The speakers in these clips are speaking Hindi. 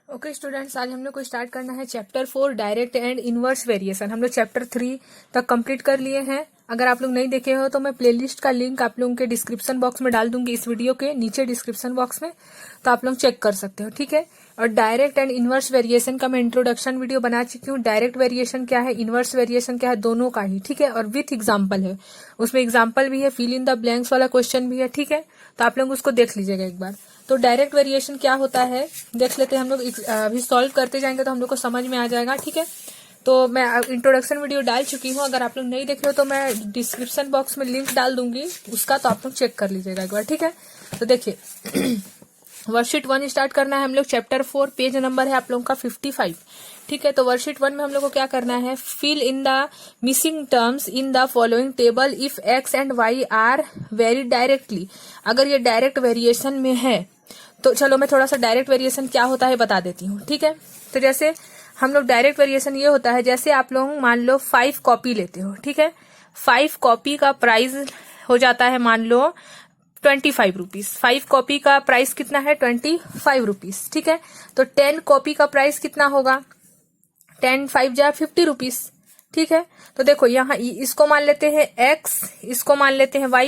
ओके स्टूडेंट्स, आज हम लोग को स्टार्ट करना है chapter 4 direct and inverse variation. हम लोग चैप्टर 3 तक कंप्लीट कर लिए हैं। अगर आप लोग नहीं देखे हो तो मैं प्लेलिस्ट का लिंक आप लोगों के डिस्क्रिप्शन बॉक्स में डाल दूंगी, इस वीडियो के नीचे डिस्क्रिप्शन बॉक्स में, तो आप लोग चेक कर सकते हो। ठीक है। और डायरेक्ट एंड इनवर्स वेरिएशन का मैं इंट्रोडक्शन वीडियो बना चुकी हूँ। डायरेक्ट वेरिएशन क्या है, इनवर्स वेरिएशन क्या है, दोनों का ही। ठीक है। और विथ एग्जाम्पल है, उसमें एग्जाम्पल भी है, फिल इन द ब्लैंक्स वाला क्वेश्चन भी है। ठीक है। तो आप लोग उसको देख लीजिएगा एक बार। तो डायरेक्ट वेरिएशन क्या होता है देख लेते हैं हम लोग। अभी सॉल्व करते जाएंगे तो हम लोग को समझ में आ जाएगा। ठीक है। तो मैं इंट्रोडक्शन वीडियो डाल चुकी हूँ, अगर आप लोग नहीं देखे हो तो मैं डिस्क्रिप्शन बॉक्स में लिंक डाल दूंगी उसका, तो आप लोग चेक कर लीजिएगा एक बार। ठीक है। तो देखिए वर्कशीट 1 स्टार्ट करना है हम लोग। चैप्टर 4 पेज नंबर है आप लोगों का 55। ठीक है। तो वर्कशीट 1 में हम लोग को क्या करना है, fill in the missing terms in the following table if X and Y are vary directly. अगर ये डायरेक्ट वेरिएशन में है तो चलो मैं थोड़ा सा डायरेक्ट वेरिएशन क्या होता है बता देती हूँ। ठीक है। तो जैसे हम लोग डायरेक्ट वेरिएशन ये होता है, जैसे आप लोग मान लो 5 कॉपी लेते हो। ठीक है। 5 कॉपी का प्राइस हो जाता है मान लो 25 रुपीज। 5 कॉपी का प्राइस कितना है, 25 रुपीज। ठीक है। तो 10 कॉपी का प्राइस कितना होगा, 10 5 जा 50 रुपीज। ठीक है। तो देखो यहाँ इसको मान लेते हैं x, इसको मान लेते हैं y,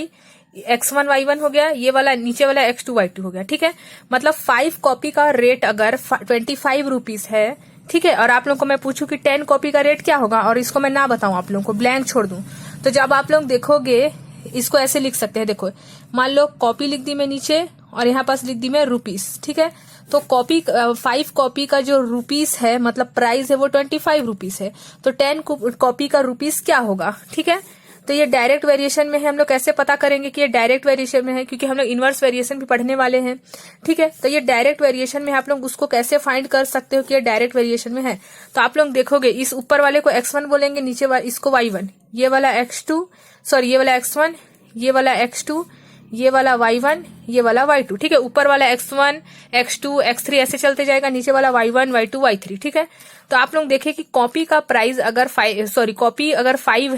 x1 y1 हो गया, ये वाला नीचे वाला x2 y2 हो गया। ठीक है। मतलब 5 कॉपी का रेट अगर 25 रुपीज है, ठीक है, और आप लोगों को मैं पूछूं कि 10 कॉपी का रेट क्या होगा और इसको मैं ना बताऊं, आप लोगों को ब्लैंक छोड़ दूं, तो जब आप लोग देखोगे इसको ऐसे लिख सकते हैं। देखो मान लो कॉपी लिख दी मैं नीचे और यहाँ पास लिख दी मैं रुपीस। ठीक है। तो कॉपी 5 कॉपी का जो रुपीस है मतलब प्राइस है वो 25 रुपीस है। तो 10 कॉपी का रुपीस क्या होगा। ठीक है। तो ये डायरेक्ट वेरिएशन में है। हम लोग कैसे पता करेंगे कि ये डायरेक्ट वेरिएशन में है, क्योंकि हम लोग इनवर्स वेरिएशन भी पढ़ने वाले हैं। ठीक है। तो ये डायरेक्ट वेरिएशन में आप लोग उसको कैसे फाइंड कर सकते हो कि ये डायरेक्ट वेरिएशन में है। तो आप लोग देखोगे इस ऊपर वाले को x1 बोलेंगे, नीचे वाले इसको y1, ये वाला x2, सॉरी ये वाला x1, ये वाला x2, ये वाला y1, ये वाला y2। ठीक है। ऊपर वाला x1, x2, x3 ऐसे चलते जाएगा, नीचे वाला y1, y2, y3। ठीक है। तो आप लोग देखें कि कॉपी का प्राइस अगर कॉपी अगर 5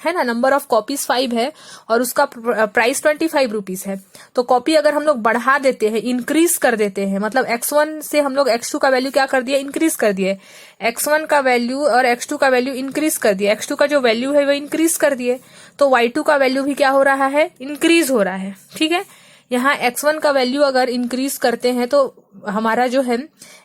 है ना, नंबर ऑफ कॉपीज 5 है और उसका प्राइस 25 रुपीज है, तो कॉपी अगर हम लोग बढ़ा देते हैं, इंक्रीज कर देते हैं, मतलब x1 से हम लोग x2 का वैल्यू क्या कर दिया, इंक्रीज कर दिए, x1 का वैल्यू और x2 का वैल्यू इंक्रीज कर दिया, x2 का जो वैल्यू है वो इंक्रीज कर दिए, तो y2 का वैल्यू भी क्या हो रहा है, इंक्रीज हो रहा है। ठीक है। यहाँ x1 का वैल्यू अगर इंक्रीज करते हैं तो हमारा जो है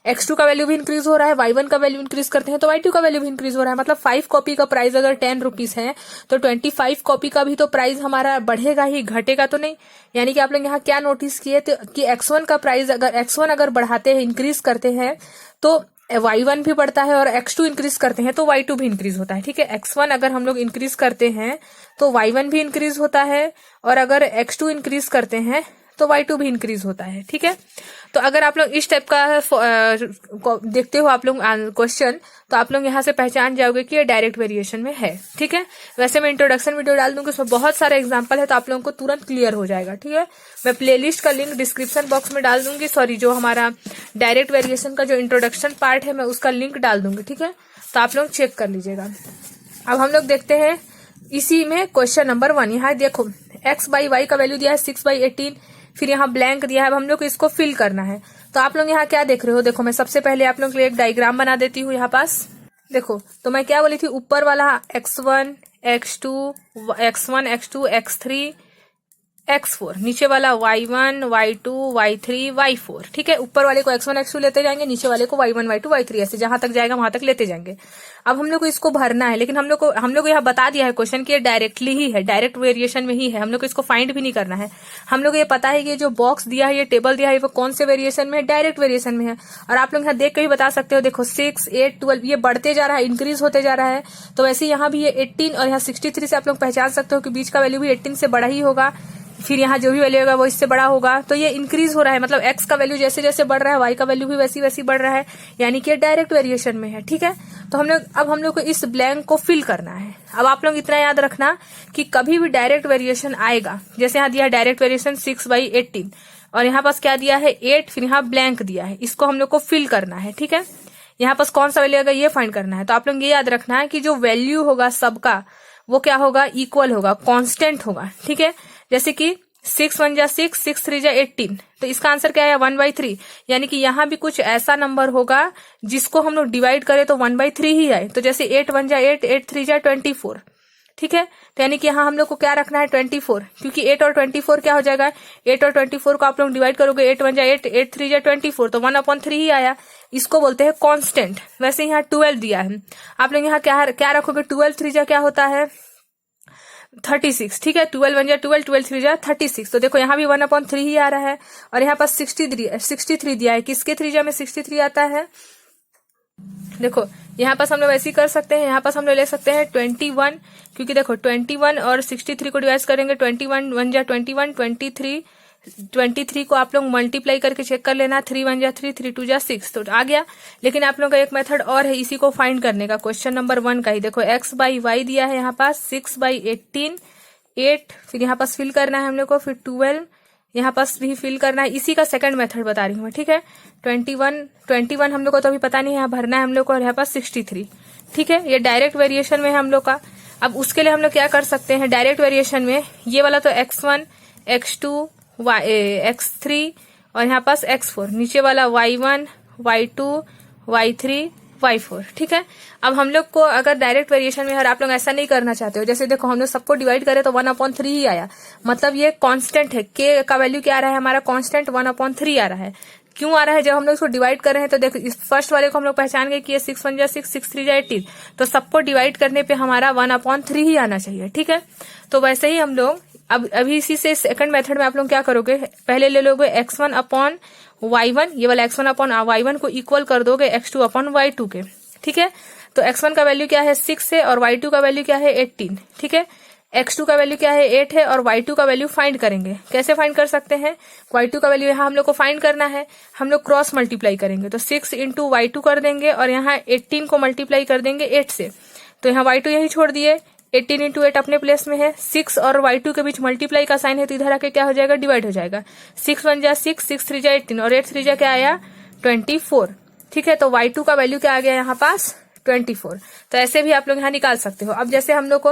x2 का वैल्यू भी इंक्रीज हो रहा है, y1 का वैल्यू इंक्रीज करते हैं तो y2 का वैल्यू भी इंक्रीज हो रहा है। मतलब 5 कॉपी का प्राइस अगर 10 रुपीज है तो 25 कॉपी का भी तो प्राइस हमारा बढ़ेगा ही, घटेगा तो नहीं। यानी कि आप लोग यहाँ क्या नोटिस किए कि x1 का प्राइस अगर x1 अगर बढ़ाते हैं, इंक्रीज करते हैं, तो y1 भी बढ़ता है, और x2 इंक्रीज करते हैं तो y2 भी इंक्रीज होता है। ठीक है। x1 अगर हम लोग इंक्रीज करते हैं तो y1 भी इंक्रीज होता है, और अगर x2 इंक्रीज करते हैं तो y2 भी इंक्रीज होता है। ठीक है। तो अगर आप लोग इस टाइप का देखते हो आप लोग क्वेश्चन, तो आप लोग यहाँ से पहचान जाओगे कि ये डायरेक्ट वेरिएशन में है। ठीक है। वैसे मैं इंट्रोडक्शन वीडियो डाल दूंगी, उसमें बहुत सारे एग्जांपल है, तो आप लोगों को तुरंत क्लियर हो जाएगा। ठीक है। मैं प्लेलिस्ट का लिंक डिस्क्रिप्शन बॉक्स में डाल दूंगी, सॉरी जो हमारा डायरेक्ट वेरिएशन का जो इंट्रोडक्शन पार्ट है मैं उसका लिंक डाल दूंगी। ठीक है। तो आप लोग चेक कर लीजिएगा। अब हम लोग देखते हैं इसी में क्वेश्चन नंबर 1। यहाँ देखो x बाई वाई का वैल्यू दिया है 6/18, फिर यहाँ ब्लैंक दिया है, अब हम लोग को इसको फिल करना है। तो आप लोग यहाँ क्या देख रहे हो, देखो मैं सबसे पहले आप लोग के लिए एक डायग्राम बना देती हूँ यहाँ पास। देखो तो मैं क्या बोली थी, ऊपर वाला x1, x2, x2, x3, x4, नीचे वाला y1, y2, y3, y4। ठीक है। ऊपर वाले को x1, x2 लेते जाएंगे, नीचे वाले को y1, y2, y3, ऐसे जहां तक जाएगा वहां तक लेते जाएंगे। अब हम लोग को इसको भरना है, लेकिन हम लोग यहाँ बता दिया है क्वेश्चन कि ये डायरेक्टली ही है, डायरेक्ट वेरिएशन में ही है, हम लोग को इसको फाइंड भी नहीं करना है। हम लोग ये पता है कि जो बॉक्स दिया है, ये टेबल दिया है, वो कौन से वेरिएशन में है, डायरेक्ट वेरिएशन में है। और आप लोग यहाँ देख के भी बता सकते हो, देखो 6, 8, 12 ये बढ़ते जा रहा है, इंक्रीज होते जा रहा है। तो वैसे यहाँ भी ये 18 और यहाँ 63 से आप लोग पहचान सकते हो कि बीच का वैल्यू भी 18 से बड़ा ही होगा, फिर यहाँ जो भी वैल्यू होगा वो इससे बड़ा होगा। तो ये इंक्रीज हो रहा है, मतलब x का वैल्यू जैसे जैसे बढ़ रहा है y का वैल्यू भी वैसी वैसी बढ़ रहा है, यानी कि डायरेक्ट वेरिएशन में है। ठीक है। तो अब हम लोग को इस ब्लैंक को फिल करना है। अब आप लोग इतना याद रखना कि कभी भी डायरेक्ट वेरिएशन आएगा, जैसे यहाँ दिया डायरेक्ट वेरिएशन 6/18 और यहाँ पास क्या दिया है 8, फिर यहाँ ब्लैंक दिया है, इसको हम लोग को फिल करना है। ठीक है। यहाँ पास कौन सा वैल्यू आएगा ये फाइंड करना है। तो आप लोग ये याद रखना है कि जो वैल्यू होगा सबका वो क्या होगा, इक्वल होगा, कांस्टेंट होगा। ठीक है। जैसे कि 6 1 जा 6, 6 3 जा 18। तो इसका आंसर क्या है 1/3। यानी कि यहाँ भी कुछ ऐसा नंबर होगा जिसको हम लोग डिवाइड करें तो 1/3 ही आए। तो जैसे 8 1 जा 8, 8 3 जा 24। ठीक है, तो यानी कि यहाँ हम लोग को क्या रखना है 24, क्योंकि 8 और 24 क्या हो जाएगा, 8 और 24 को आप लोग डिवाइड करोगे, 8 1 जा 8, 8 3 जा 24, तो 1/3 ही आया। इसको बोलते हैं कांस्टेंट। वैसे यहाँ 12 दिया है, आप लोग यहाँ क्या रखोगे, 12 3 जा क्या होता है 36। ठीक है, 12 1 जा 12, 12 3 जा 36। तो देखो यहाँ भी 1/3 ही आ रहा है। और यहाँ पास 63 दिया है, किसके 3 जा में 63 आता है। देखो यहाँ पास हम लोग ऐसे ही कर सकते हैं, यहाँ पास हम लोग ले सकते हैं 21, क्योंकि देखो 21 और 63 को डिवाइड करेंगे, 21 1 जा 21, 23 को आप लोग मल्टीप्लाई करके चेक कर लेना, 3 1 जा 3, 3 2 जा 6, तो आ गया। लेकिन आप लोगों का एक मेथड और है इसी को फाइंड करने का, क्वेश्चन नंबर 1 का ही। देखो x/y दिया है यहाँ पास 6/18, 8, फिर यहाँ पास फिल करना है हम लोग को, फिर 12 यहाँ पास भी फिल करना है। इसी का सेकंड मेथड बता रही हूँ मैं। ठीक है, 21 हम लोग को तो अभी पता नहीं है, यहाँ भरना है हम लोग को, और यहाँ पास 63। ठीक है, ये डायरेक्ट वेरिएशन में है हम लोग का। अब उसके लिए हम लोग क्या कर सकते हैं, डायरेक्ट वेरिएशन में ये वाला तो x1 x2 x3 और यहाँ पास x4, नीचे वाला y1 y2 y3 y4। ठीक है, अब हम लोग को अगर डायरेक्ट वेरिएशन में, अगर आप लोग ऐसा नहीं करना चाहते हो, जैसे देखो हम लोग सबको डिवाइड करें तो 1/3 ही आया, मतलब ये कांस्टेंट है। k का वैल्यू क्या आ रहा है हमारा, कांस्टेंट 1/3 आ रहा है। क्यों आ रहा है, जब हम लोग इसको डिवाइड कर रहे हैं तो देखो इस फर्स्ट वाले को हम लोग पहचान गए कि ये 6 1 जा 6, 6 3 जा 18, तो सबको डिवाइड करने पे हमारा 1/3 ही आना चाहिए। ठीक है, तो वैसे ही हम लोग अब अभी इसी से सेकंड मेथड में आप लोग क्या करोगे, पहले ले लोगे x1/y1, ये वाला x1/y1 को इक्वल कर दोगे x2/y2 के। ठीक है, तो x1 का वैल्यू क्या है 6 है, और y2 का वैल्यू क्या है 18। ठीक है, x2 का वैल्यू क्या है 8 है, और y2 का वैल्यू फाइंड करेंगे। कैसे फाइंड कर सकते हैं, y2 का वैल्यू यहाँ हम लोग को फाइंड करना है, हम लोग क्रॉस मल्टीप्लाई करेंगे, तो 6 इंटू y2 कर देंगे, और यहाँ 18 को मल्टीप्लाई कर देंगे 8 से, तो यहाँ y2 यही छोड़ दिए, 18 इंटू 8 अपने प्लेस में है, 6 और y2 के बीच मल्टीप्लाई का साइन है, तो इधर आके क्या हो जाएगा, डिवाइड हो जाएगा। 6 1 जा 6, 6 3 जा 18, और 8 3 जा क्या आया 24। ठीक है, तो y2 का वैल्यू क्या आ गया यहाँ पास 24। तो ऐसे भी आप लोग यहाँ निकाल सकते हो। अब जैसे हम लोग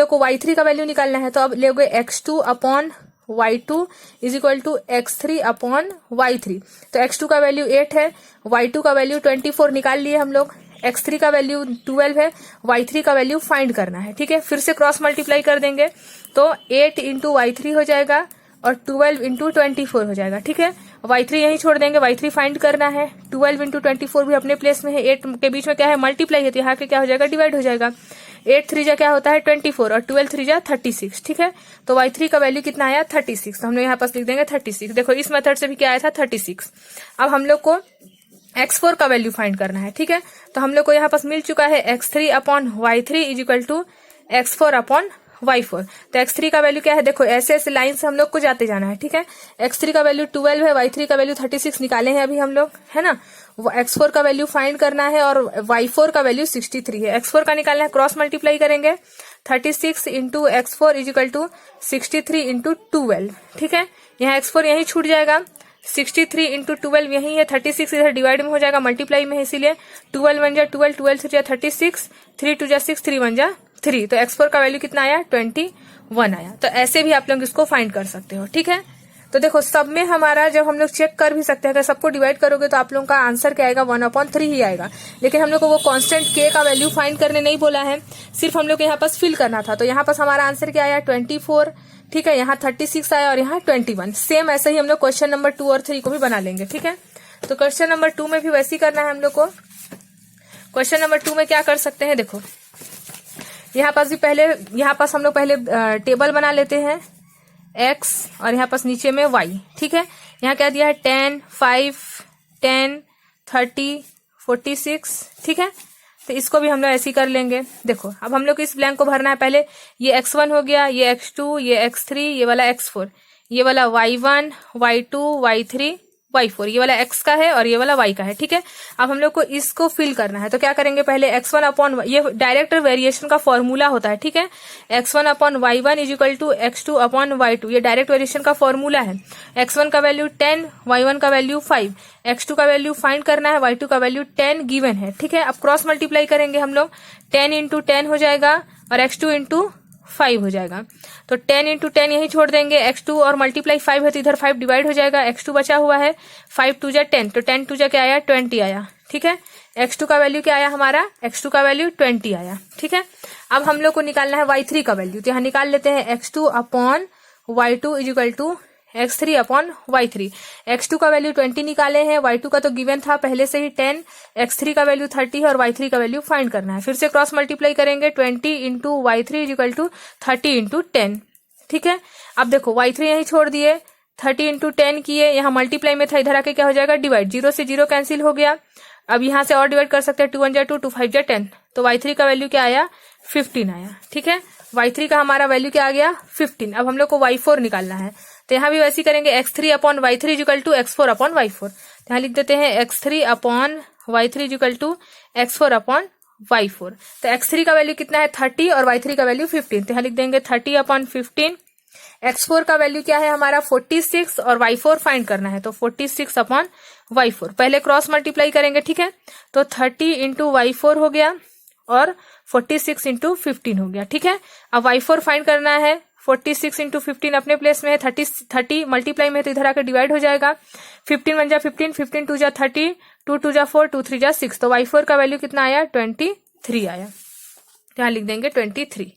को y3 का वैल्यू निकालना है, तो अब लोगे x2/y2 is equal to x3/y3। तो x2 का वैल्यू 8 है, y2 का वैल्यू 24 निकाल लिए हम लोग, x3 का वैल्यू 12 है, y3 का वैल्यू फाइंड करना है। ठीक है, फिर से क्रॉस मल्टीप्लाई कर देंगे, तो 8 इंटू y3 हो जाएगा, और 12 इंटू 24 हो जाएगा। ठीक है, y3 यहीं छोड़ देंगे, y3 फाइंड करना है, 12 इंटू 24 भी अपने प्लेस में है, 8 के बीच में क्या है मल्टीप्लाई है, तो यहाँ के क्या हो जाएगा डिवाइड हो जाएगा। 8 3 जा क्या होता है 24, और 12 3 जा 36। ठीक है, तो y3 का वैल्यू कितना आया 36, तो हम लोग यहाँ पास लिख देंगे 36। देखो इस मेथड से भी क्या आया था 36। अब हम लोग को x4 का वैल्यू फाइंड करना है। ठीक है, तो हम लोग को यहाँ पास मिल चुका है x3/y3 is equal to x4/y4। तो x3 का वैल्यू क्या है, देखो ऐसे ऐसे लाइन से हम लोग को जाते जाना है। ठीक है, x3 का वैल्यू 12 है, y3 का वैल्यू 36 निकाले हैं अभी हम लोग, है ना। x4 का वैल्यू फाइंड करना है, और y4 का वैल्यू 63 है। x4 का निकालना है, क्रॉस मल्टीप्लाई करेंगे, 36 into x4 is equal to 63 into 12। ठीक है, यहाँ x4 यही छूट जाएगा, 63 इंटू 12 यही है, 36 इधर डिवाइड में हो जाएगा, मल्टीप्लाई में है, इसीलिए 12 1 जा 12, 12 3 जा 36, 3 2 जा 6, 3 1 जा 3। तो x4 का वैल्यू कितना आया 21 आया। तो ऐसे भी आप लोग इसको फाइंड कर सकते हो। ठीक है, तो देखो सब में हमारा जब हम लोग चेक कर भी सकते हैं, अगर सबको डिवाइड करोगे तो आप लोगों का आंसर क्या आएगा 1/3 ही आएगा। लेकिन हम लोग को वो कांस्टेंट k का वैल्यू फाइंड करने नहीं बोला है, सिर्फ हम लोग को यहाँ पास फिल करना था। तो यहाँ पास हमारा आंसर क्या आया 24। ठीक है, यहाँ 36 आया, और यहाँ 21। सेम ऐसे ही हम लोग क्वेश्चन नंबर 2 और 3 को भी बना लेंगे। ठीक है, तो क्वेश्चन नंबर 2 में भी वैसे ही करना है हम लोग को। क्वेश्चन नंबर 2 में क्या कर सकते हैं, देखो यहाँ पास हम लोग पहले टेबल बना लेते हैं x, और यहाँ पास नीचे में y। ठीक है, यहाँ क्या दिया है 10 5 10 30 46। ठीक है, तो इसको भी हम लोग ऐसे ही कर लेंगे। देखो अब हम लोग को इस ब्लैंक को भरना है, पहले ये x1 हो गया, ये x2, ये x3, ये वाला x4, ये वाला y1 y2 y3 y4, ये वाला x का है और ये वाला y का है। ठीक है, अब हम लोग को इसको फिल करना है, तो क्या करेंगे, पहले x1/, ये डायरेक्ट वेरिएशन का फॉर्मूला होता है। ठीक है, x1/y1 is equal to x2/y2, ये डायरेक्ट वेरिएशन का फॉर्मूला है। x1 का वैल्यू 10, y1 का वैल्यू 5, x2 का वैल्यू फाइंड करना है, y2 का वैल्यू 10 गिवन है। ठीक है, अब क्रॉस मल्टीप्लाई करेंगे हम लोग, 10 इंटू 10 हो जाएगा, और x2 इंटू 5 हो जाएगा। तो 10 इंटू 10 यही छोड़ देंगे, x2 और मल्टीप्लाई 5 है तो इधर 5 डिवाइड हो जाएगा, x2 बचा हुआ है, 5 2 जा 10, तो 10 2 जा क्या आया 20 आया। ठीक है, x2 का वैल्यू क्या आया हमारा, x2 का वैल्यू 20 आया। ठीक है, अब हम लोग को निकालना है y3 का वैल्यू, तो यहाँ निकाल लेते हैं x2 upon y2 is equal to x3 upon y3। x2 का वैल्यू 20 निकाले हैं, y2 का तो गिवन था पहले से ही 10, x3 का वैल्यू 30 है और y3 का वैल्यू फाइंड करना है। फिर से क्रॉस मल्टीप्लाई करेंगे, 20 into y3 is equal to 30 into 10। ठीक है, अब देखो y3 यही छोड़ दिए, 30 इंटू 10 किए, यहाँ मल्टीप्लाई में था, इधर आके क्या हो जाएगा डिवाइड, 0 से 0 कैंसिल हो गया। अब यहाँ से और डिवाइड कर सकते हैं, 2 1 जा 2, 2 5 जा 10, तो y3 का वैल्यू क्या आया 15 आया। ठीक है, y3 का हमारा वैल्यू क्या आ गया 15। अब हम लोग को y4 निकालना है, तो यहाँ भी वैसे ही करेंगे, x3 upon y3 equal to x4 upon y4। यहाँ लिख देते हैं x3 upon y3 equal to x4 upon y4। तो x3 का वैल्यू कितना है 30 और y3 का वैल्यू 15, तो यहाँ लिख देंगे 30 अपॉन 15। x4 का वैल्यू क्या है हमारा 46 और y4 फाइंड करना है, तो 46 अपॉन y4। पहले क्रॉस मल्टीप्लाई करेंगे, ठीक है, तो 30 इंटू y4 हो गया और 46 इंटू 15 हो गया। ठीक है, अब y4 फाइंड करना है, 46 इंटू 15 अपने प्लेस में है, 30 मल्टीप्लाई में है तो इधर आकर डिवाइड हो जाएगा, 15 1 जा 15, 15 2 जा 30, 2 2 जा 4, 2 3 जा 6, तो y4 का वैल्यू कितना आया 23 आया। यहाँ लिख देंगे 23।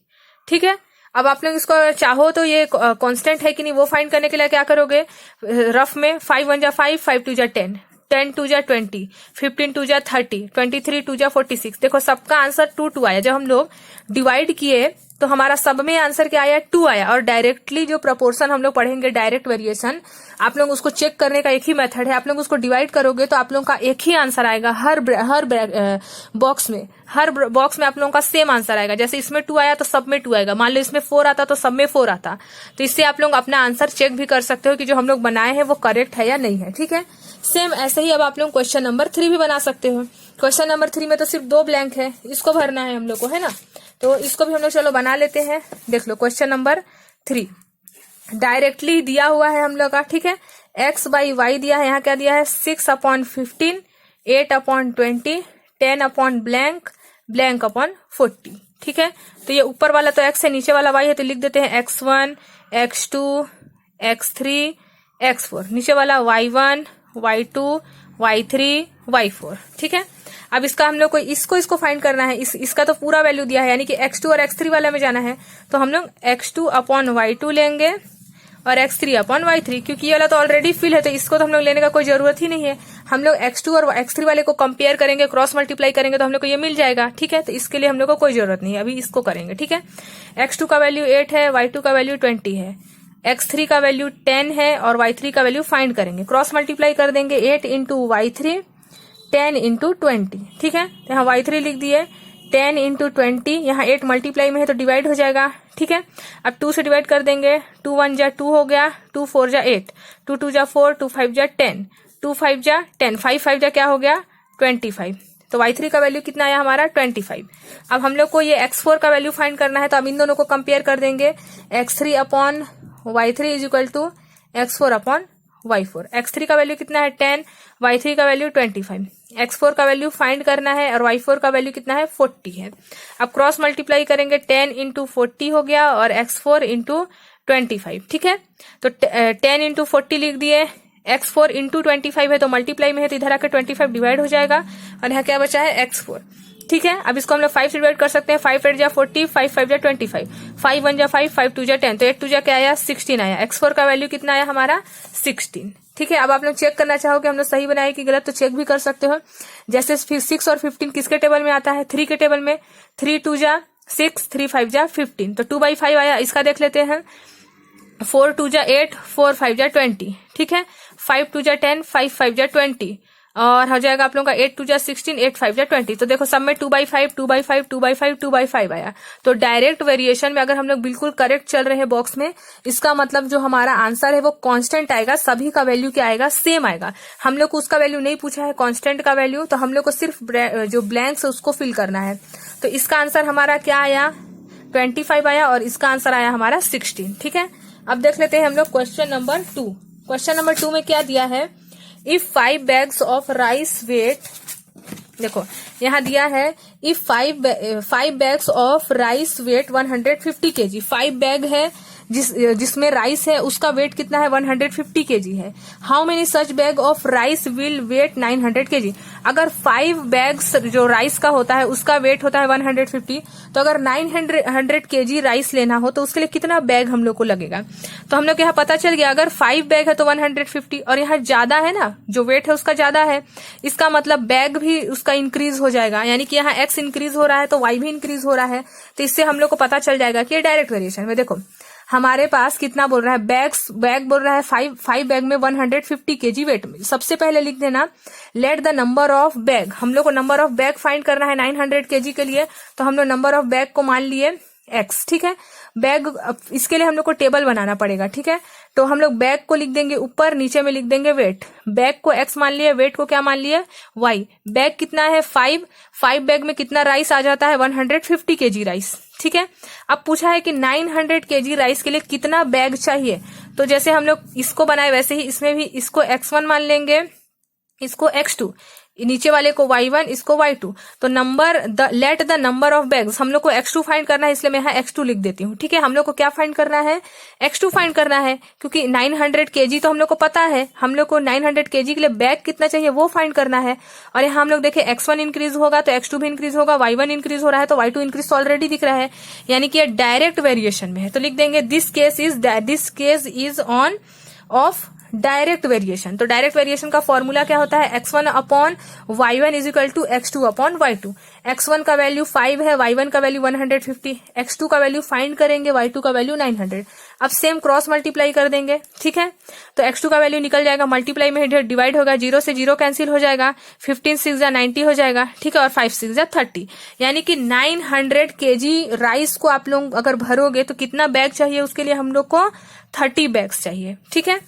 ठीक है, अब आप लोग इसको चाहो तो ये कांस्टेंट है कि नहीं वो फाइंड करने के लिए क्या करोगे, रफ में 5 1 जा 5, 5 2 जा 10, 10 2 जा 20, 15 2 जा 30, 23 2 जा 46। देखो सबका आंसर 2 2 आया। जब हम लोग डिवाइड किए तो हमारा सब में आंसर क्या आया 2 आया। और डायरेक्टली जो प्रपोर्शन हम लोग पढ़ेंगे डायरेक्ट वेरिएशन, आप लोग उसको चेक करने का एक ही मेथड है, आप लोग उसको डिवाइड करोगे तो आप लोगों का एक ही आंसर आएगा हर बॉक्स में, हर बॉक्स में आप लोगों का सेम आंसर आएगा। जैसे इसमें 2 आया तो सब में 2 आएगा, मान लो इसमें 4 आता तो सब में 4 आता। तो इससे आप लोग अपना आंसर चेक भी कर सकते हो कि जो हम लोग बनाए हैं वो करेक्ट है या नहीं है। ठीक है, सेम ऐसे ही अब आप लोग क्वेश्चन नंबर 3 भी बना सकते हो। क्वेश्चन नंबर 3 में तो सिर्फ 2 ब्लैंक है, इसको भरना है हम लोग को, है ना, तो इसको भी हम लोग चलो बना लेते हैं। देख लो क्वेश्चन नंबर 3 डायरेक्टली दिया हुआ है हम लोग का। ठीक है, x बाई वाई दिया है, यहाँ क्या दिया है 6 upon 15, 8 upon 20, 10 upon blank, blank upon 40। ठीक है, तो ये ऊपर वाला तो x है, नीचे वाला y है, तो लिख देते हैं x1 x2 x3 x4, नीचे वाला y1 y2 y3 y4। ठीक है, अब इसका हम लोग को इसको फाइंड करना है, इसका तो पूरा वैल्यू दिया है, यानी कि x2 और x3 वाले में जाना है, तो हम लोग x2 अपॉन y2 लेंगे और x3 अपॉन y3, क्योंकि ये वाला तो ऑलरेडी फिल है तो इसको तो हम लोग लेने का कोई जरूरत ही नहीं है। हम लोग x2 और x3 वाले को कंपेयर करेंगे, क्रॉस मल्टीप्लाई करेंगे तो हम लोग को ये मिल जाएगा। ठीक है, तो इसके लिए हम लोग को कोई जरूरत नहीं है, अभी इसको करेंगे। ठीक है, x2 का वैल्यू 8 है, y2 का वैल्यू 20 है, x3 का वैल्यू 10 है और y3 का वैल्यू फाइंड करेंगे। क्रॉस मल्टीप्लाई कर देंगे, 8 इंटू y3, 10 इंटू 20। ठीक है, तो यहाँ y3 लिख दिए, 10 इंटू 20, यहाँ 8 मल्टीप्लाई में है तो डिवाइड हो जाएगा। ठीक है, अब 2 से डिवाइड कर देंगे, 2 1 जा 2 हो गया, 2 4 जा 8, 2 2 जा 4, 2 5 जा 10, 2 5 जा 10, 5 5 जा क्या हो गया 25। तो y3 का वैल्यू कितना आया हमारा 25। अब हम लोग को ये x4 का वैल्यू फाइंड करना है, तो अब इन दोनों को कंपेयर कर देंगे, x3 upon y3 is equal to x4 upon y4। x3 का वैल्यू कितना है 10, y3 का वैल्यू 25, x4 का वैल्यू फाइंड करना है और y4 का वैल्यू कितना है 40 है। अब क्रॉस मल्टीप्लाई करेंगे, 10 इंटू 40 हो गया और x4 इंटू 25। ठीक है, तो 10 इंटू 40 लिख दिए, x4 इंटू 25 है तो मल्टीप्लाई में है तो इधर आकर 25 डिवाइड हो जाएगा और यहाँ क्या बचा है x4। ठीक है, अब इसको हम लोग 5 से डिवाइड कर सकते हैं, 5 8 जा 40, 5 5 जा 25, 5 1 जा 5, 5 2 जा 10, तो 8 2 जा क्या आया 16 आया। x4 का वैल्यू कितना आया हमारा 16। ठीक है, अब आप लोग चेक करना चाहोगे हम लोग सही बनाए कि गलत, तो चेक भी कर सकते हो। जैसे 6 और 15 किसके टेबल में आता है 3 के टेबल में, 3 2 जा 6, 3 5 जा 15, तो 2/5 आया। इसका देख लेते हैं, 4 2 जा 8, 4 5 जा 20। ठीक है, 5 2 जा 10, 5 5 जा 20 और हो जाएगा आप लोगों का 8 2 जा 16, 8 5 जा 20। तो देखो सब में 2/5 2/5 2/5 2/5 आया। तो डायरेक्ट वेरिएशन में अगर हम लोग बिल्कुल करेक्ट चल रहे हैं बॉक्स में, इसका मतलब जो हमारा आंसर है वो कांस्टेंट आएगा, सभी का वैल्यू क्या आएगा सेम आएगा। हम लोग को उसका वैल्यू नहीं पूछा है कांस्टेंट का वैल्यू, तो हम लोग को सिर्फ जो ब्लैंक्स है उसको फिल करना है। तो इसका आंसर हमारा क्या आया 25 आया और इसका आंसर आया हमारा 16। ठीक है, अब देख लेते हैं हम लोग क्वेश्चन नंबर 2। क्वेश्चन नंबर 2 में क्या दिया है, if 5 bags of rice weight देखो यहाँ दिया है if 5 bags of rice weigh 150 kg, 5 bag है जिसमें राइस है, उसका वेट कितना है 150 kg है। How many such bag of rice will weigh 900 kg। अगर 5 बैग्स जो राइस का होता है उसका वेट होता है 150, तो अगर 900 kg राइस लेना हो तो उसके लिए कितना बैग हम लोग को लगेगा। तो हम लोग यहाँ पता चल गया अगर 5 बैग है तो 150, और यहाँ ज्यादा है ना, जो वेट है उसका ज्यादा है, इसका मतलब बैग भी उसका इंक्रीज हो जाएगा, यानी कि यहाँ एक्स इंक्रीज हो रहा है तो वाई भी इंक्रीज हो रहा है। तो इससे हम लोग को पता चल जाएगा कि डायरेक्ट वेरिएशन में देखो हमारे पास कितना बोल रहा है, बैग बोल रहा है 5 बैग में 150 kg वेट। सबसे पहले लिख देना let the number of bag, हम लोग को नंबर ऑफ बैग फाइंड करना है 900 kg के लिए, तो हम लोग नंबर ऑफ बैग को मान लिए x, ठीक है। बैग इसके लिए हम लोग को टेबल बनाना पड़ेगा, ठीक है। तो हम लोग बैग को लिख देंगे ऊपर, नीचे में लिख देंगे वेट। बैग को x मान लिए, वेट को क्या मान लिए y। बैग कितना है 5 बैग में कितना राइस आ जाता है 150 kg राइस, ठीक है। अब पूछा है कि 900 kg राइस के लिए कितना बैग चाहिए, तो जैसे हम लोग इसको बनाए वैसे ही इसमें भी इसको x1 मान लेंगे, इसको x2, नीचे वाले को y1, इसको y2। तो let the number of bags, हम लोग को x2 फाइंड करना है, इसलिए मैं यहाँ x2 लिख देती हूँ, ठीक है। हम लोग को क्या फाइंड करना है, x2 फाइंड करना है, क्योंकि 900 kg तो हम लोग को पता है, हम लोग को 900 kg के लिए बैग कितना चाहिए वो फाइंड करना है। और यहाँ हम लोग देखे x1 इंक्रीज होगा तो x2 भी इंक्रीज होगा, y1 इंक्रीज हो रहा है तो y2 इंक्रीज ऑलरेडी दिख रहा है, यानी कि ये डायरेक्ट वेरिएशन में है। तो लिख देंगे this case is one of direct variation. तो डायरेक्ट वेरिएशन का फॉर्मूला क्या होता है, x1 upon y1 is equal to x2 upon y2। x1 का वैल्यू 5 है, y1 का वैल्यू 150, x2 का वैल्यू फाइंड करेंगे, y2 का वैल्यू 900। अब सेम क्रॉस मल्टीप्लाई कर देंगे, ठीक है। तो x2 का वैल्यू निकल जाएगा, मल्टीप्लाई में डिवाइड होगा, 0 से 0 कैंसिल हो जाएगा, 15 6 या 90 हो जाएगा, ठीक है, और 5 6 या 30, यानी कि 900 kg राइस को आप लोग अगर भरोगे तो कितना बैग चाहिए, उसके लिए हम लोग को 30 बैग्स चाहिए, ठीक है।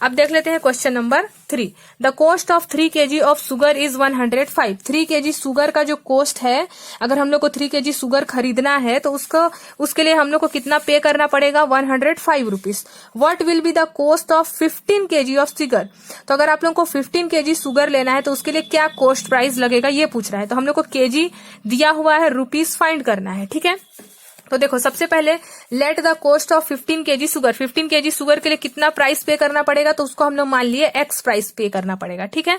अब देख लेते हैं question number 3। The cost of 3 kg of sugar is 105। 3 kg sugar का जो कॉस्ट है, अगर हम लोग को 3 kg शुगर खरीदना है तो उसके लिए हम लोग को कितना पे करना पड़ेगा, 105 rupees. What will be the cost of 15 kg of sugar. तो अगर आप लोग को 15 kg शुगर लेना है तो उसके लिए क्या कॉस्ट प्राइस लगेगा ये पूछ रहा है। तो हम लोग को केजी दिया हुआ है, रुपीज फाइंड करना है, ठीक है। तो देखो सबसे पहले let the cost of 15 kg sugar, 15 kg sugar के लिए कितना प्राइस पे करना पड़ेगा, तो उसको हम लोग मान लिए x प्राइस पे करना पड़ेगा, ठीक है।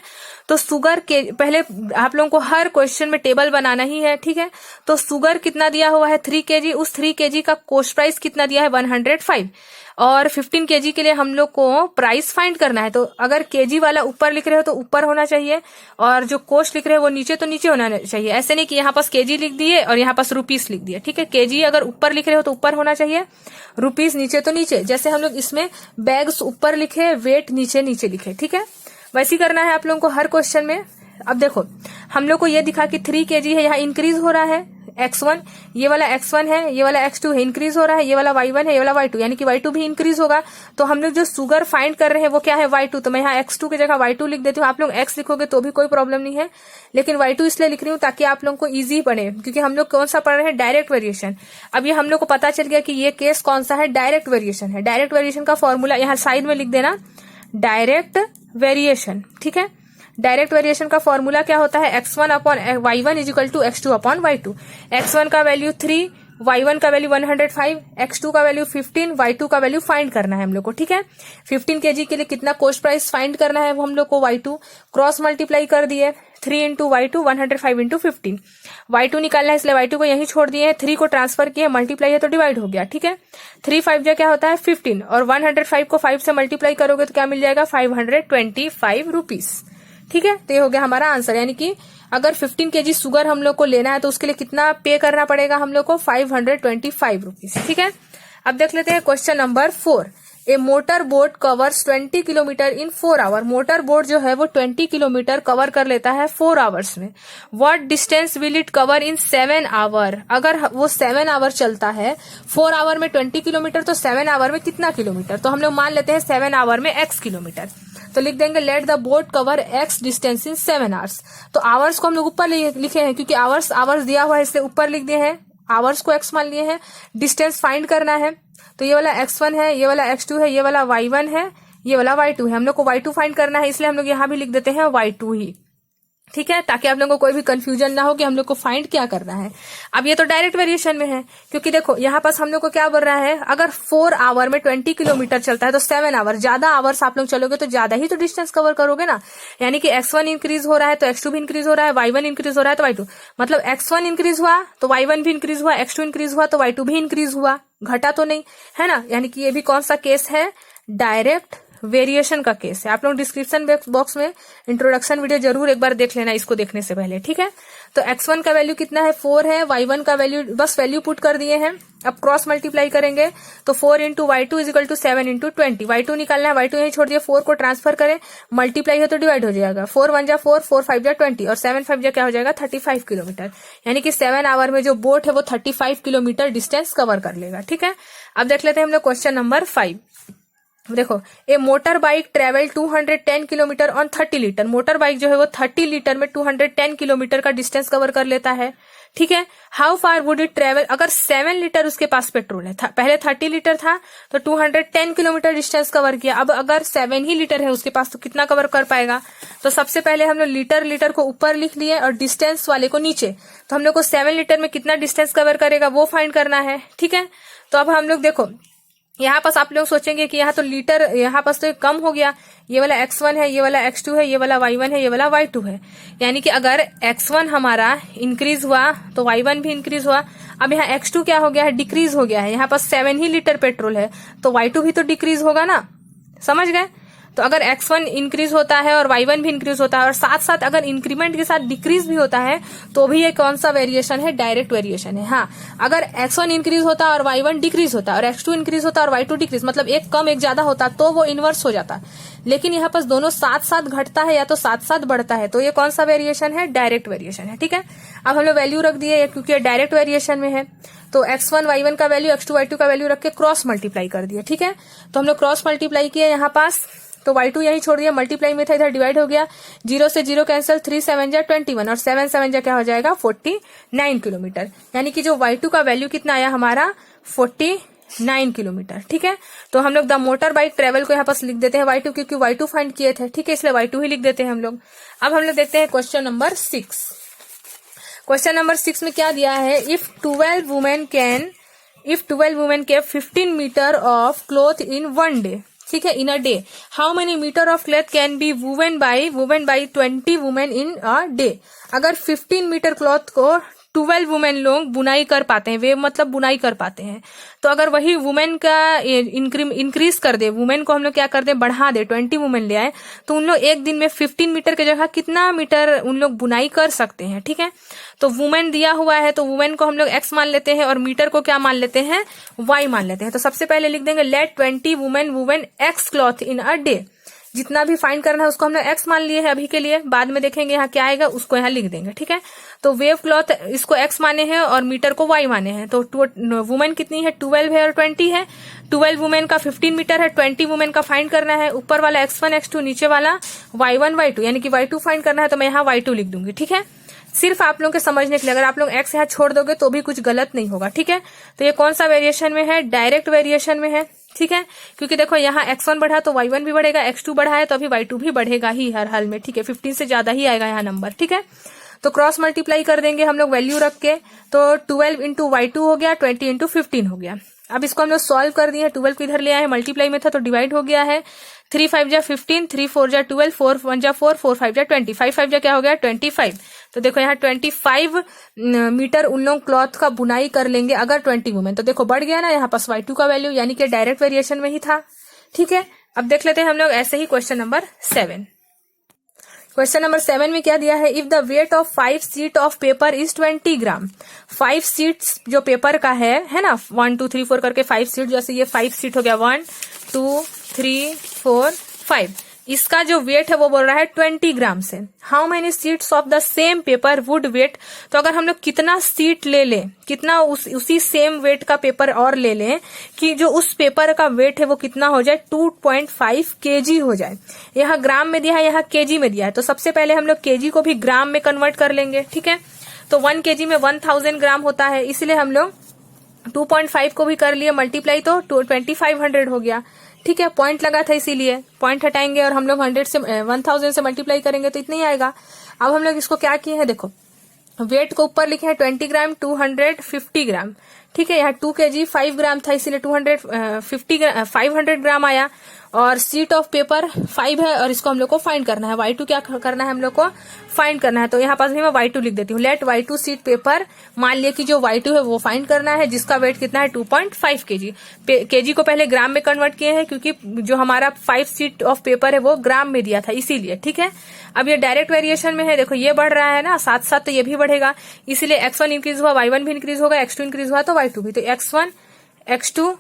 तो शुगर के पहले आप लोगों को हर क्वेश्चन में टेबल बनाना ही है, ठीक है। तो शुगर कितना दिया हुआ है 3 kg, उस 3 kg का कॉस्ट प्राइस कितना दिया है 105, और 15 kg के लिए हम लोग को प्राइस फाइंड करना है। तो अगर केजी वाला ऊपर लिख रहे हो तो ऊपर होना चाहिए, और जो कॉस्ट लिख रहे हो वो नीचे तो नीचे होना चाहिए। ऐसे नहीं कि यहाँ पास केजी लिख दिए और यहाँ पास रुपीस लिख दिए, ठीक है। केजी अगर ऊपर लिख रहे हो तो ऊपर होना चाहिए, रुपीस नीचे तो नीचे। जैसे हम लोग इसमें बैग्स ऊपर लिखे, वेट नीचे नीचे लिखे, ठीक है। वैसे करना है आप लोगों को हर क्वेश्चन में। अब देखो हम लोग को ये दिखा कि 3 kg है, यहाँ इंक्रीज हो रहा है x1, ये वाला x1 है, ये वाला x2 है, इंक्रीज हो रहा है, ये वाला y1 है, ये वाला y2, यानी कि y2 भी इंक्रीज होगा। तो हम लोग जो शुगर फाइंड कर रहे हैं वो क्या है y2, तो मैं यहाँ x2 की जगह y2 लिख देती हूँ। आप लोग x लिखोगे तो भी कोई प्रॉब्लम नहीं है, लेकिन y2 इसलिए लिख रही हूँ ताकि आप लोगों को इजी पड़े, क्योंकि हम लोग कौन सा पढ़ रहे हैं, डायरेक्ट वेरिएशन। अब ये हम लोग को पता चल गया कि ये केस कौन सा है, डायरेक्ट वेरिएशन है। डायरेक्ट वेरिएशन का फॉर्मूला यहाँ साइड में लिख देना, डायरेक्ट वेरिएशन, ठीक है। डायरेक्ट वेरिएशन का फॉर्मूला क्या होता है, x1 upon y1 is equal to x2 upon y2। x1 का वैल्यू 3, y1 का वैल्यू 105, x2 का वैल्यू 15, y2 का वैल्यू फाइंड करना है हम लोग को, ठीक है। 15 kg के लिए कितना कॉस्ट प्राइस फाइंड करना है वो हम लोग को y2, क्रॉस मल्टीप्लाई कर दिए, 3 इंटू y2, 105 इंटू 15। y2 निकालना है इसलिए y2 को यहीं छोड़ दिए, 3 को ट्रांसफर किए, मल्टीप्लाई है तो डिवाइड हो गया, ठीक है। 3 5 जो क्या होता है 15, और 105 को 5 से मल्टीप्लाई करोगे तो क्या मिल जाएगा 525 रुपीज, ठीक है। तो ये हो गया हमारा आंसर, यानी कि अगर 15 kg शुगर हम लोग को लेना है तो उसके लिए कितना पे करना पड़ेगा हम लोग को 525 रुपीज, ठीक है। अब देख लेते हैं question number 4। A motor boat covers 20 kilometre in 4 hour. Motor boat जो है वो 20 किलोमीटर कवर कर लेता है 4 आवर्स में। What distance will it cover in 7 hour. अगर वो 7 आवर चलता है, 4 आवर में 20 किलोमीटर, तो 7 आवर में कितना किलोमीटर, तो हम लोग मान लेते हैं 7 आवर में x किलोमीटर। तो लिख देंगे let the boat cover x distance in 7 hours. तो आवर्स को हम लोग ऊपर लिखे हैं, क्योंकि आवर्स दिया हुआ है इसलिए ऊपर लिख दिए हैं, आवर्स को x मान लिए हैं। डिस्टेंस फाइंड करना है, तो ये वाला x1 है, ये वाला x2 है, ये वाला y1 है, ये वाला y2 है। हम लोग को y2 फाइंड करना है, इसलिए हम लोग यहाँ भी लिख देते हैं y2 ही, ठीक है, ताकि आप लोगों को कोई भी कंफ्यूजन ना हो कि हम लोग को फाइंड क्या करना है। अब ये तो डायरेक्ट वेरिएशन में है, क्योंकि देखो यहाँ पास हम लोग को क्या बोल रहा है, अगर 4 आवर में 20 किलोमीटर चलता है तो 7 आवर, ज्यादा आवर्स आप लोग चलोगे तो ज्यादा ही तो डिस्टेंस कवर करोगे ना। यानी कि x1 इंक्रीज हो रहा है तो x2 भी इंक्रीज हो रहा है, y1 इंक्रीज हो रहा है तो y2, मतलब x1 इंक्रीज हुआ तो y1 भी इंक्रीज हुआ, x2 इंक्रीज हुआ तो y2 भी इंक्रीज हुआ, घटा तो नहीं है ना। यानी कि ये भी कौन सा केस है, डायरेक्ट वेरिएशन का केस है। आप लोग डिस्क्रिप्शन बॉक्स में इंट्रोडक्शन वीडियो जरूर एक बार देख लेना इसको देखने से पहले, ठीक है। तो x1 का वैल्यू कितना है, 4 है, y1 का वैल्यू बस वैल्यू पुट कर दिए हैं। अब क्रॉस मल्टीप्लाई करेंगे तो 4 into y2 is equal to 7 into 20, y2 निकालना है, y2 यही छोड़ दिए, 4 को ट्रांसफर करें, मल्टीप्लाई है तो डिवाइड हो जाएगा, 4 1 जा 4, 4 5 जा 20 और 7 5 जा क्या हो जाएगा 35 किलोमीटर। यानी कि 7 आवर में जो बोट है वो 35 किलोमीटर डिस्टेंस कवर कर लेगा, ठीक है। अब देख लेते हैं हम लोग क्वेश्चन नंबर 5। देखो, a motor bike travel 210 kilometre on 30 litre, motor bike जो है वो 30 लीटर में 210 किलोमीटर का डिस्टेंस कवर कर लेता है, ठीक है। How far would it travel, अगर 7 लीटर उसके पास पेट्रोल है, पहले 30 लीटर था तो 210 किलोमीटर डिस्टेंस कवर किया, अब अगर 7 ही लीटर है उसके पास तो कितना कवर कर पाएगा। तो सबसे पहले हम लोग लीटर को ऊपर लिख लिए और डिस्टेंस वाले को नीचे, तो हम लोग को 7 लीटर में कितना डिस्टेंस कवर करेगा वो फाइंड करना है, ठीक है। तो अब हम लोग देखो यहाँ पास आप लोग सोचेंगे कि यहाँ तो लीटर, यहाँ पास तो कम हो गया, ये वाला x1 है, ये वाला x2 है, ये वाला y1 है, ये वाला y2 है। यानी कि अगर x1 हमारा इंक्रीज हुआ तो y1 भी इंक्रीज हुआ। अब यहाँ x2 क्या हो गया है, डिक्रीज हो गया है, यहाँ पास 7 ही लीटर पेट्रोल है तो y2 भी तो डिक्रीज होगा ना, समझ गए। तो अगर x1 इंक्रीज होता है और y1 भी इंक्रीज होता है और साथ साथ अगर इंक्रीमेंट के साथ डिक्रीज भी होता है तो भी ये कौन सा वेरिएशन है, डायरेक्ट वेरिएशन है। हाँ, अगर x1 इंक्रीज होता और y1 डिक्रीज होता और x2 इंक्रीज होता और y2 डिक्रीज, मतलब एक कम एक ज्यादा होता तो वो इनवर्स हो जाता, लेकिन यहाँ पास दोनों साथ साथ घटता है या तो साथ साथ बढ़ता है, तो ये कौन सा वेरिएशन है, डायरेक्ट वेरिएशन है, ठीक है। अब हम लोग वैल्यू रख दिए क्योंकि डायरेक्ट वेरिएशन में है, तो x1 y1 का वैल्यू x2 y2 का वैल्यू रख के क्रॉस मल्टीप्लाई कर दिया, ठीक है। तो हम लोग क्रॉस मल्टीप्लाई किए यहाँ पास, तो y2 यही छोड़ दिया, मल्टीप्लाई में था इधर डिवाइड हो गया, 0 से 0 कैंसिल, 3 7 जा 21 और 7 7 जा क्या हो जाएगा 49 किलोमीटर। यानी कि जो y2 का वैल्यू कितना आया हमारा 49 किलोमीटर, ठीक है। तो हम लोग द मोटर बाइक ट्रेवल को यहाँ पास लिख देते हैं y2, क्योंकि y2 फाइंड किए थे, ठीक है, इसलिए y2 ही लिख देते हैं हम लोग। अब हम लोग देखते हैं क्वेश्चन नंबर 6। क्वेश्चन नंबर 6 में क्या दिया है, if 12 women keep 15 metre of cloth in 1 day, ठीक है, in a day, how many metre of cloth can be woven by 20 women in a day. अगर 15 मीटर क्लॉथ को 12 वुमेन लोग बुनाई कर पाते हैं, वे मतलब बुनाई कर पाते हैं, तो अगर वही वुमेन का इंक्रीज कर दे, वुमेन को हम लोग क्या कर दे, बढ़ा दे, 20 वुमेन ले आए, तो उन लोग एक दिन में 15 मीटर की जगह कितना मीटर उन लोग बुनाई कर सकते हैं, ठीक है। तो वुमेन दिया हुआ है तो वुमेन को हम लोग x मान लेते हैं और मीटर को क्या मान लेते हैं, y मान लेते हैं। तो सबसे पहले लिख देंगे let 20 women woven x cloth in a day, जितना भी फाइंड करना है उसको हमने x मान लिए है अभी के लिए, बाद में देखेंगे यहाँ क्या आएगा उसको यहाँ लिख देंगे, ठीक है। तो वेव क्लॉथ इसको x माने हैं और मीटर को y माने हैं, तो वुमेन कितनी है 12 है और 20 है, 12 वुमेन का 15 मीटर है, 20 वुमेन का फाइंड करना है, ऊपर वाला x1 x2 नीचे वाला y1 y2, यानी कि y2 फाइंड करना है तो मैं यहाँ y2 लिख दूंगी, ठीक है। सिर्फ आप लोगों के समझने के लिए, अगर आप लोग x यहाँ छोड़ दोगे तो भी कुछ गलत नहीं होगा, ठीक है। तो ये कौन सा वेरिएशन में है, डायरेक्ट वेरिएशन में है, ठीक है, क्योंकि देखो यहाँ x1 बढ़ा तो y1 भी बढ़ेगा, x2 बढ़ा है तो अभी y2 भी बढ़ेगा ही हर हाल में, ठीक है, 15 से ज्यादा ही आएगा यहाँ नंबर, ठीक है। तो क्रॉस मल्टीप्लाई कर देंगे हम लोग वैल्यू रख के, तो 12 इंटू y2 हो गया, 20 इंटू 15 हो गया। अब इसको हम लोग सॉल्व कर दिए, 12 को इधर ले आए, मल्टीप्लाई में था तो डिवाइड हो गया है, 3 5 जा 15, 3 4 जा 12, 4 1 जा 4, 4 5 जा 20, 5 5 जा क्या हो गया 25। तो देखो यहाँ 25 मीटर उन लोग क्लॉथ का बुनाई कर लेंगे अगर 20 वुमेन, तो देखो बढ़ गया ना यहाँ पास y2 का वैल्यू, यानी कि डायरेक्ट वेरिएशन में ही था, ठीक है। अब देख लेते हैं हम लोग ऐसे ही क्वेश्चन नंबर 7। क्वेश्चन नंबर 7 में क्या दिया है, if the weight of 5 sheet of paper is 20 gram, 5 sheets जो पेपर का है ना, 1 2 3 4 करके 5 शीट, जैसे ये 5 शीट हो गया 1 2 3 4 5, इसका जो वेट है वो बोल रहा है 20 ग्राम से। How many sheets of the same paper would weigh, तो अगर हम लोग कितना शीट ले लें, कितना उसी सेम वेट का पेपर और ले लें कि जो उस पेपर का वेट है वो कितना हो जाए 2.5 kg हो जाए। यहाँ ग्राम में दिया है, यहाँ kg में दिया है, तो सबसे पहले हम लोग kg को भी ग्राम में कन्वर्ट कर लेंगे, ठीक है। तो 1 kg में 1000 ग्राम होता है, इसलिए हम लोग 2.5 को भी कर लिए मल्टीप्लाई, तो 2500 हो गया, ठीक है। पॉइंट लगा था इसीलिए पॉइंट हटाएंगे और हम लोग 1000 से मल्टीप्लाई करेंगे तो इतना ही आएगा। अब हम लोग इसको क्या किए हैं, देखो वेट को ऊपर लिखे हैं 20 ग्राम 250 ग्राम, ठीक है। यहाँ 2 kg 5 ग्राम था, इसीलिए 500 ग्राम आया। और सीट ऑफ पेपर 5 है और इसको हम लोग को फाइंड करना है। Y2 क्या करना है, हम लोग को फाइंड करना है। तो यहाँ पास भी मैं Y2 लिख देती हूँ। लेट Y2 सीट पेपर, मान लिया कि जो Y2 है वो फाइंड करना है, जिसका वेट कितना है 2.5 kg। kg को पहले ग्राम में कन्वर्ट किए हैं, क्योंकि जो हमारा 5 सीट ऑफ पेपर है वो ग्राम में दिया था, इसीलिए, ठीक है। अब ये डायरेक्ट वेरिएशन में है, देखो ये बढ़ रहा है ना, साथ साथ तो ये भी बढ़ेगा, इसीलिए x1 इंक्रीज हुआ Y1 भी इंक्रीज होगा, x2 इंक्रीज हुआ तो Y2 भी। तो x1 x2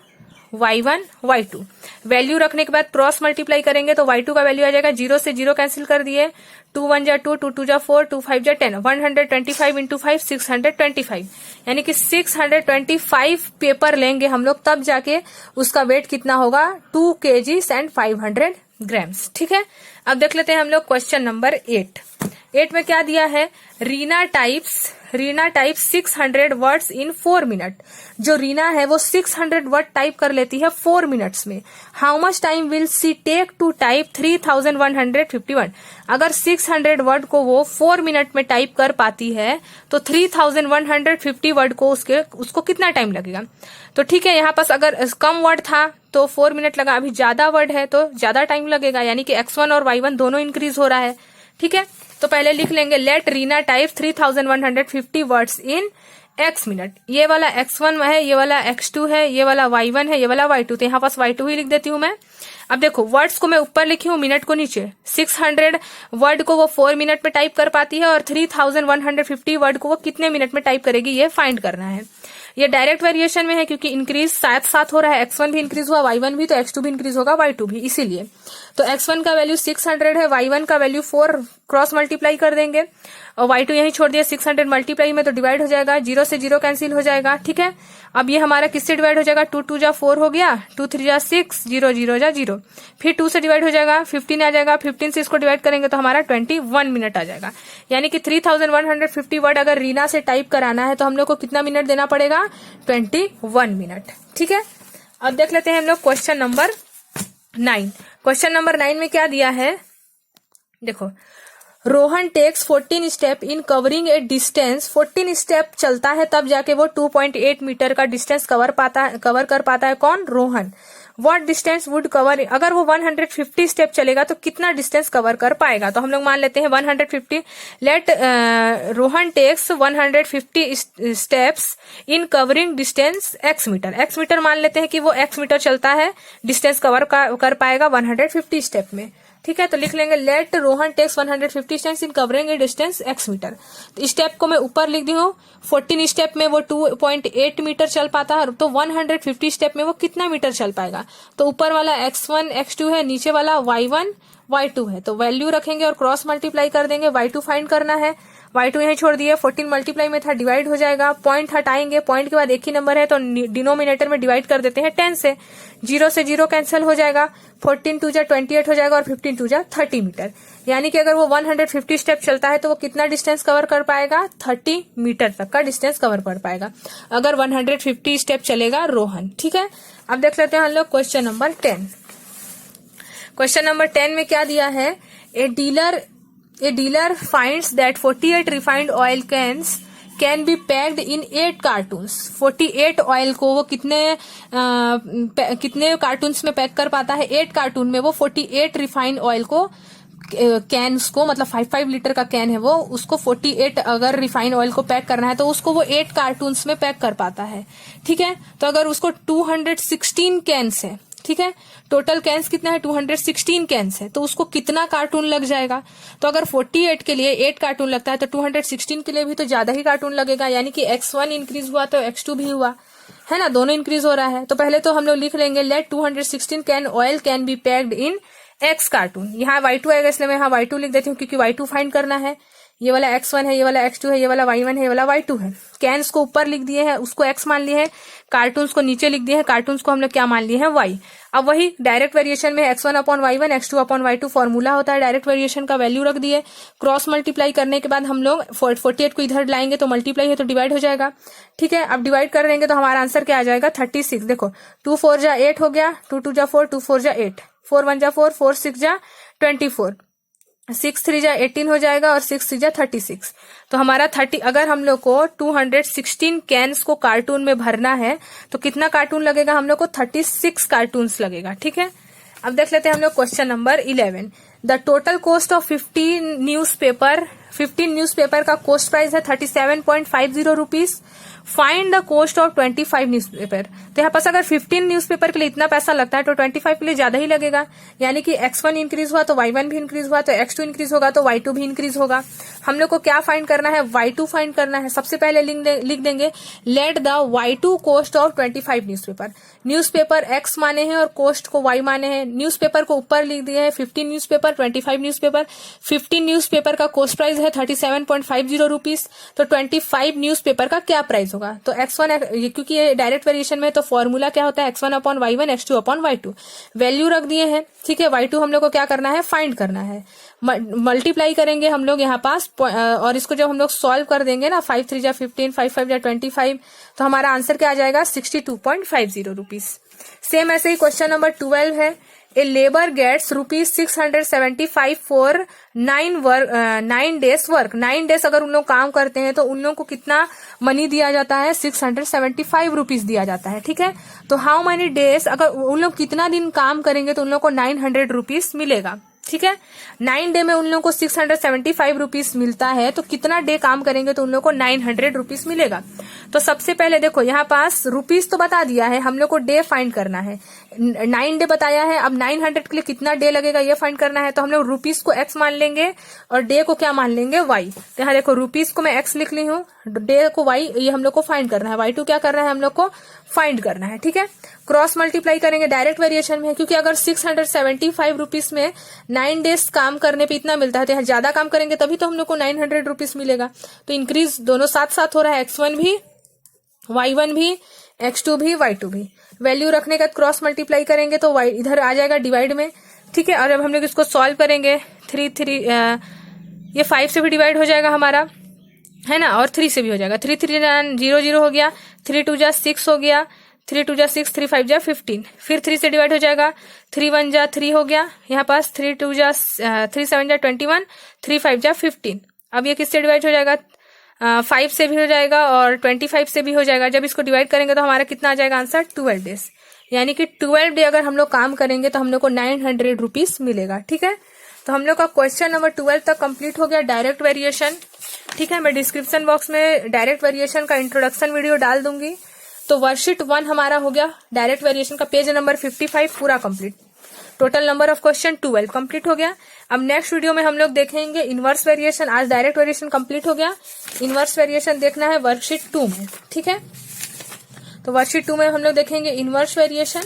y1 y2 value रखने के बाद क्रॉस मल्टीप्लाई करेंगे तो y2 का वैल्यू आ जाएगा, 0 से 0 कैंसिल कर दिए, 2 1 जा 2, 2 2 जा 4, 2 5 जा 10, 125 इंटू 5 625, यानी कि 625 पेपर लेंगे हम लोग, तब जाके उसका वेट कितना होगा 2 kg एंड 500 ग्राम्स, ठीक है। अब देख लेते हैं हम लोग क्वेश्चन नंबर 8 में क्या दिया है, Reena types 600 words in 4 minute. जो रीना है वो 600 वर्ड टाइप कर लेती है 4 मिनट्स में। How much time will she take to type 3151? अगर 600 वर्ड को वो 4 मिनट में टाइप कर पाती है तो 3150 वर्ड को उसको कितना टाइम लगेगा। तो ठीक है, यहाँ पास अगर कम वर्ड था तो 4 मिनट लगा, अभी ज्यादा वर्ड है तो ज्यादा टाइम लगेगा, यानी कि x1 और y1 दोनों इंक्रीज हो रहा है, ठीक है। तो पहले लिख लेंगे let Reena type 3150 words in x minute. ये वाला x1 है, ये वाला x2 है, ये वाला y1 है, ये वाला y2, तो यहाँ पास y2 ही लिख देती हूँ मैं। अब देखो वर्ड्स को मैं ऊपर लिखी हूँ, मिनट को नीचे। 600 वर्ड को वो 4 मिनट में टाइप कर पाती है और 3150 वर्ड को वो कितने मिनट में टाइप करेगी, ये फाइंड करना है। ये डायरेक्ट वेरिएशन में है क्योंकि इंक्रीज साथ साथ हो रहा है, x1 भी इंक्रीज हुआ, y1 भी, तो x2 भी इंक्रीज होगा, y2 भी, इसीलिए। तो x1 का वैल्यू 600 है, y1 का वैल्यू 4 क्रॉस मल्टीप्लाई कर देंगे और y2 यहीं छोड़ दिया, 600 मल्टीप्लाई में तो डिवाइड हो जाएगा, 0 से 0 कैंसिल हो जाएगा, ठीक है। अब ये हमारा किससे डिवाइड हो जाएगा, 2 2 जा 4 हो गया, 2 3 जा 6, 0 0 जा 0, फिर 2 से डिवाइड हो जाएगा, 15 आ जाएगा, 15 से इसको डिवाइड करेंगे तो हमारा 21 मिनट आ जाएगा। यानी कि 3150 वर्ड अगर रीना से टाइप कराना है तो हम लोग को कितना मिनट देना पड़ेगा, 21 मिनट, ठीक है। अब देख लेते हैं हम लोग क्वेश्चन नंबर 9। क्वेश्चन नंबर 9 में क्या दिया है, देखो Rohan takes 14 step in covering a distance, 14 step चलता है तब जाके वो 2.8 मीटर का डिस्टेंस कवर कर पाता है, कौन, Rohan. What distance would cover, अगर वो 150 स्टेप चलेगा तो कितना डिस्टेंस कवर कर पाएगा। तो हम लोग मान लेते हैं 150, let Rohan takes 150 steps in covering distance x metre. x metre मान लेते हैं कि वो x मीटर चलता है, डिस्टेंस कवर कर पाएगा 150 स्टेप में, ठीक है। तो लिख लेंगे let Rohan takes 150 steps in covering a distance x metre. तो स्टेप को मैं ऊपर लिख दी हूँ, 14 स्टेप में वो 2.8 मीटर चल पाता है, तो 150 स्टेप में वो कितना मीटर चल पाएगा। तो ऊपर वाला x1 x2 है, नीचे वाला y1 y2 है, तो वैल्यू रखेंगे और क्रॉस मल्टीप्लाई कर देंगे, y2 फाइंड करना है, y2 यहीं छोड़ दिए, 14 मल्टीप्लाई में था, डिवाइड हो जाएगा, पॉइंट हटाएंगे, पॉइंट के बाद एक ही नंबर है तो डिनोमिनेटर में डिवाइड कर देते हैं 10 से, 0 से 0 कैंसिल हो जाएगा, 14 2 जा 28 हो जाएगा और 15 2 जा 30 मीटर। यानी कि अगर वो 150 स्टेप चलता है तो वो कितना डिस्टेंस कवर कर पाएगा, 30 मीटर तक का डिस्टेंस कवर कर पाएगा अगर 150 स्टेप चलेगा रोहन, ठीक है। अब देख लेते हैं हम लोग क्वेश्चन नंबर 10। क्वेश्चन नंबर 10 में क्या दिया है, a dealer finds that 48 refined oil can be packed in 8 cartoons. 48 oil को वो कितने कार्टून्स में पैक कर पाता है, 8 कार्टून में वो 48 रिफाइंड ऑयल को, कैन्स को, मतलब 5 लीटर का कैन है वो, उसको 48 अगर रिफाइंड ऑयल को पैक करना है तो उसको वो 8 कार्टून्स में पैक कर पाता है, ठीक है। तो अगर उसको 216 कैन्स है, ठीक है, टोटल कैंस कितना है, 216 कैंस है, तो उसको कितना कार्टून लग जाएगा। तो अगर 48 के लिए 8 कार्टून लगता है तो 216 के लिए भी तो ज्यादा ही कार्टून लगेगा, यानी कि x1 इंक्रीज हुआ तो x2 भी हुआ, है ना, दोनों इंक्रीज हो रहा है। तो पहले तो हम लोग लिख लेंगे let 216 can oil can be packed in x cartoon. यहाँ y2 आएगा इसलिए मैं यहाँ y2 लिख देती हूँ क्योंकि y2 फाइंड करना है। ये वाला x1 है, ये वाला x2 है, ये वाला y1 है, ये वाला y2 है। कैन्स को ऊपर लिख दिए हैं, उसको x मान लिए हैं, कार्टून्स को नीचे लिख दिए हैं, कार्टून्स को हम लोग क्या मान लिए हैं, y। अब वही डायरेक्ट वेरिएशन में x1 upon y1 x2 upon y2 formula होता है, डायरेक्ट वेरिएशन का वैल्यू रख दिए, क्रॉस मल्टीप्लाई करने के बाद हम लोग 48 को इधर लाएंगे तो मल्टीप्लाई है तो डिवाइड हो जाएगा, ठीक है। अब डिवाइड कर देंगे तो हमारा आंसर क्या आ जाएगा, 36। देखो 2 4 जा 8 हो गया, 2 2 जा 4, 2 4 जा 8, 4 1 जा 4, 4 6 जा 24, 6 3 जा 18 हो जाएगा और 6 3 जा 36। तो हमारा 30, अगर हम लोग को 216 कैन्स को कार्टून में भरना है तो कितना कार्टून लगेगा, हम लोग को 36 कार्टून्स लगेगा। ठीक है, अब देख लेते हैं हम लोग question number 11। The total cost of 15 newspaper का कॉस्ट प्राइस है 37.50 rupees. Find the cost of 25 newspaper. तो यहाँ पास अगर 15 न्यूज़पेपर के लिए इतना पैसा लगता है तो 25 के लिए ज्यादा ही लगेगा, यानी कि x1 इंक्रीज हुआ तो y1 भी इंक्रीज हुआ, तो x2 इंक्रीज होगा तो y2 भी इंक्रीज होगा। हम लोग को क्या फाइंड करना है, y2 फाइंड करना है। सबसे पहले लिख देंगे let the y2 cost of 25 newspaper. Newspaper x माने हैं और कॉस्ट को y माने हैं। न्यूज़पेपर को ऊपर लिख दिया है 15 न्यूज़पेपर, 25 न्यूज़पेपर। 15 न्यूज़पेपर का कॉस्ट प्राइस है 37.50 रुपीज, तो 25 न्यूज़पेपर का क्या प्राइस होगा। तो x1, क्योंकि ये डायरेक्ट वेरिएशन में तो फॉर्मूला क्या होता है, x1 upon y1 x2 upon y2। Value रख दिए हैं। ठीक है, y2 हम लोग को क्या करना है, फाइंड करना है। मल्टीप्लाई करेंगे हम लोग यहाँ पास, और इसको जब हम लोग सॉल्व कर देंगे ना, 5 3 जा 15, 5 5 जा 25, तो हमारा आंसर क्या आ जाएगा, 62.50 रुपीज। सेम ऐसे ही क्वेश्चन नंबर 12 है। A labour gets ₹675 for 9 days work. 9 days अगर उन लोग काम करते हैं तो उन लोग को कितना मनी दिया जाता है, 675 रुपीज दिया जाता है। ठीक है, तो हाउ मेनी डेज, अगर उन लोग कितना दिन काम करेंगे तो उन लोग को 900 रुपीज मिलेगा। ठीक है, 9 डे में उन लोगों को 675 रुपीज मिलता है, तो कितना डे काम करेंगे तो उन लोगों को 900 रुपीज मिलेगा। तो सबसे पहले देखो यहाँ पास रुपीज तो बता दिया है, हम लोग को डे फाइंड करना है। 9 डे बताया है, अब 900 के लिए कितना डे लगेगा ये फाइंड करना है। तो हम लोग रुपीज को x मान लेंगे और डे को क्या मान लेंगे, y। तो यहाँ देखो रुपीज को मैं x लिख ली हूँ, डे को y, ये हम लोग को फाइंड करना है। y2 क्या करना है, हम लोग को फाइंड करना है। ठीक है, क्रॉस मल्टीप्लाई करेंगे डायरेक्ट वेरिएशन में, क्योंकि अगर 675 रुपीज में 9 डेज काम करने पे इतना मिलता है तो यहाँ ज्यादा काम करेंगे तभी तो हम लोग को 900 रुपीज मिलेगा। तो इंक्रीज दोनों साथ साथ हो रहा है, x1 भी y1 भी x2 भी y2 भी। वैल्यू रखने का क्रॉस मल्टीप्लाई करेंगे तो y इधर आ जाएगा डिवाइड में। ठीक है, और जब हम लोग इसको सॉल्व करेंगे ये 5 से भी डिवाइड हो जाएगा हमारा, है ना, और 3 से भी हो जाएगा। 3 3 0 0 हो गया, 3 2 जा 6 हो गया, 3 2 जा 6, 3 5 जा 15, फिर 3 से डिवाइड हो जाएगा, 3 1 जा 3 हो गया यहाँ पास, 3 2 जा 3 7 जा 21, 3 5 जा 15। अब ये किससे डिवाइड हो जाएगा, 5 से भी हो जाएगा और 25 से भी हो जाएगा। जब इसको डिवाइड करेंगे तो हमारा कितना आ जाएगा आंसर, 12 डेज। यानी कि 12 डे अगर हम लोग काम करेंगे तो हम लोग को 900 रुपीज मिलेगा। ठीक है, तो हम लोग का क्वेश्चन नंबर 12 तक कंप्लीट हो गया, डायरेक्ट वेरिएशन। ठीक है, मैं डिस्क्रिप्शन बॉक्स में डायरेक्ट वेरिएशन का इंट्रोडक्शन वीडियो डाल दूंगी। तो वर्कशीट 1 हमारा हो गया, डायरेक्ट वेरिएशन का पेज नंबर 55 पूरा complete. Total number of question 12 complete हो गया। अब नेक्स्ट वीडियो में हम लोग देखेंगे इनवर्स वेरिएशन। आज डायरेक्ट वेरिएशन कंप्लीट हो गया, इनवर्स वेरिएशन देखना है वर्कशीट 2 में। ठीक है, तो वर्कशीट 2 में हम लोग देखेंगे इनवर्स वेरिएशन।